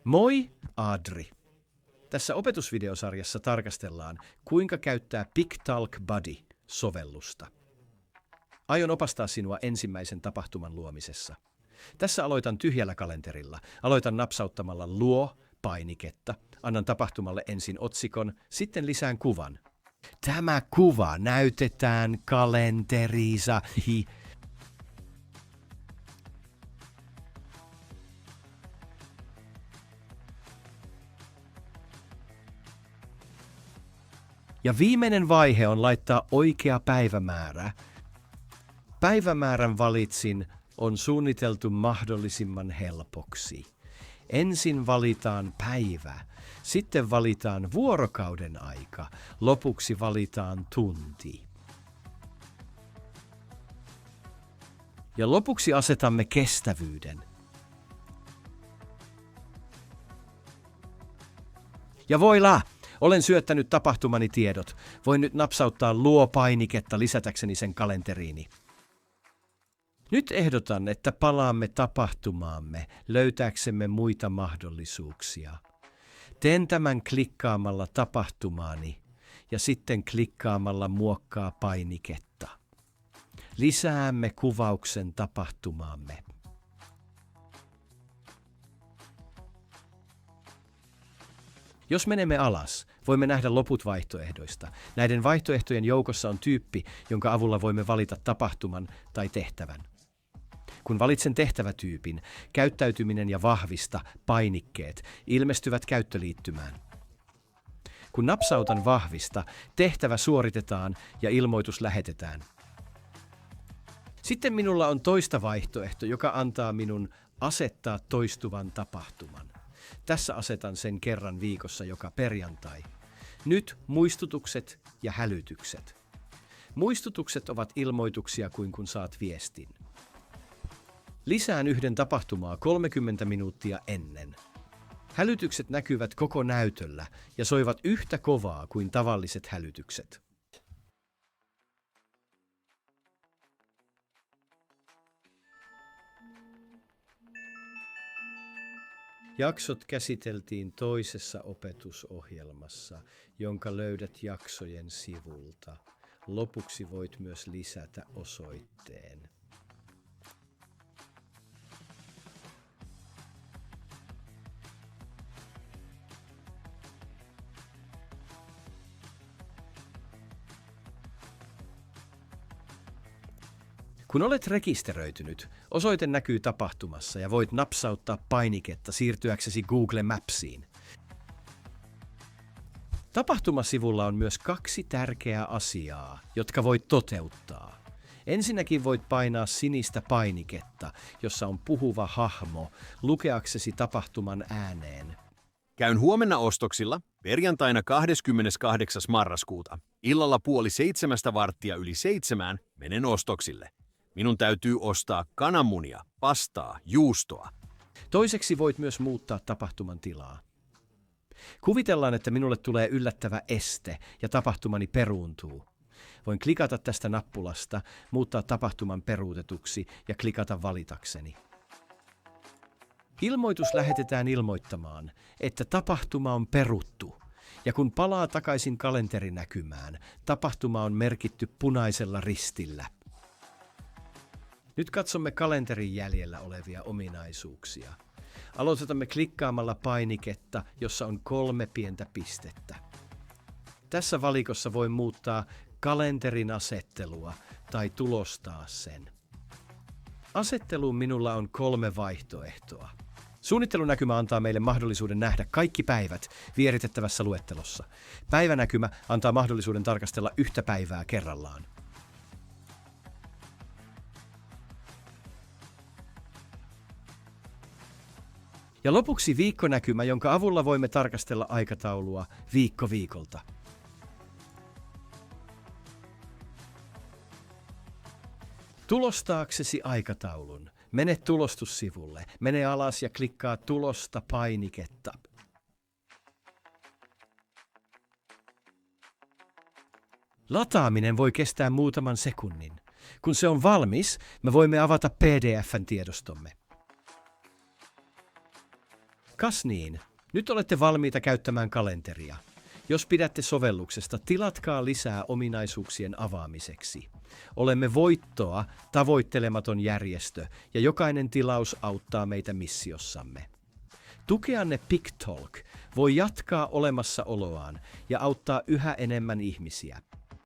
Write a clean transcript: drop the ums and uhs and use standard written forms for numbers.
Moi, Adri. Tässä opetusvideosarjassa tarkastellaan, kuinka käyttää PicTalk Buddy-sovellusta. Aion opastaa sinua ensimmäisen tapahtuman luomisessa. Tässä aloitan tyhjällä kalenterilla. Aloitan napsauttamalla luo painiketta. Annan tapahtumalle ensin otsikon, sitten lisään kuvan. Tämä kuva näytetään kalenteriisa. Ja viimeinen vaihe on laittaa oikea päivämäärä. Päivämäärän valitsin on suunniteltu mahdollisimman helpoksi. Ensin valitaan päivä, sitten valitaan vuorokauden aika, lopuksi valitaan tunti. Ja lopuksi asetamme kestävyyden. Ja voila! Olen syöttänyt tapahtumani tiedot. Voin nyt napsauttaa luo-painiketta lisätäkseni sen kalenteriini. Nyt ehdotan, että palaamme tapahtumaamme löytääksemme muita mahdollisuuksia. Teen tämän klikkaamalla tapahtumaani ja sitten klikkaamalla muokkaa painiketta. Lisäämme kuvauksen tapahtumaamme. Jos menemme alas, voimme nähdä loput vaihtoehdoista. Näiden vaihtoehtojen joukossa on tyyppi, jonka avulla voimme valita tapahtuman tai tehtävän. Kun valitsen tehtävätyypin, käyttäytyminen ja vahvista painikkeet ilmestyvät käyttöliittymään. Kun napsautan vahvista, tehtävä suoritetaan ja ilmoitus lähetetään. Sitten minulla on toista vaihtoehto, joka antaa minun asettaa toistuvan tapahtuman. Tässä asetan sen kerran viikossa joka perjantai. Nyt muistutukset ja hälytykset. Muistutukset ovat ilmoituksia kuin kun saat viestin. Lisään yhden tapahtumaa 30 minuuttia ennen. Hälytykset näkyvät koko näytöllä ja soivat yhtä kovaa kuin tavalliset hälytykset. Jaksot käsiteltiin toisessa opetusohjelmassa, jonka löydät jaksojen sivulta. Lopuksi voit myös lisätä osoitteen. Kun olet rekisteröitynyt, osoite näkyy tapahtumassa ja voit napsauttaa painiketta siirtyäksesi Google Mapsiin. Tapahtumasivulla on myös 2 tärkeää asiaa, jotka voit toteuttaa. Ensinnäkin voit painaa sinistä painiketta, jossa on puhuva hahmo, lukeaksesi tapahtuman ääneen. Käyn huomenna ostoksilla, perjantaina 28. marraskuuta. Illalla 6:30 menen ostoksille. Minun täytyy ostaa kananmunia, pastaa, juustoa. Toiseksi voit myös muuttaa tapahtuman tilaa. Kuvitellaan, että minulle tulee yllättävä este ja tapahtumani peruuntuu. Voin klikata tästä nappulasta, muuttaa tapahtuman peruutetuksi ja klikata valitakseni. Ilmoitus lähetetään ilmoittamaan, että tapahtuma on peruttu. Ja kun palaa takaisin kalenterinäkymään, tapahtuma on merkitty punaisella ristillä. Nyt katsomme kalenterin jäljellä olevia ominaisuuksia. Aloitamme klikkaamalla painiketta, jossa on 3 pientä pistettä. Tässä valikossa voi muuttaa kalenterin asettelua tai tulostaa sen. Asetteluun minulla on 3 vaihtoehtoa. Suunnittelunäkymä antaa meille mahdollisuuden nähdä kaikki päivät vieritettävässä luettelossa. Päivänäkymä antaa mahdollisuuden tarkastella yhtä päivää kerrallaan. Ja lopuksi viikkonäkymä, jonka avulla voimme tarkastella aikataulua viikko viikolta. Tulostaaksesi aikataulun, mene tulostussivulle, mene alas ja klikkaa tulosta painiketta. Lataaminen voi kestää muutaman sekunnin. Kun se on valmis, me voimme avata PDF-tiedostomme. Kas niin, nyt olette valmiita käyttämään kalenteria. Jos pidätte sovelluksesta, tilatkaa lisää ominaisuuksien avaamiseksi. Olemme voittoa tavoittelematon järjestö ja jokainen tilaus auttaa meitä missiossamme. Tukeanne PicTalk voi jatkaa olemassaoloaan ja auttaa yhä enemmän ihmisiä.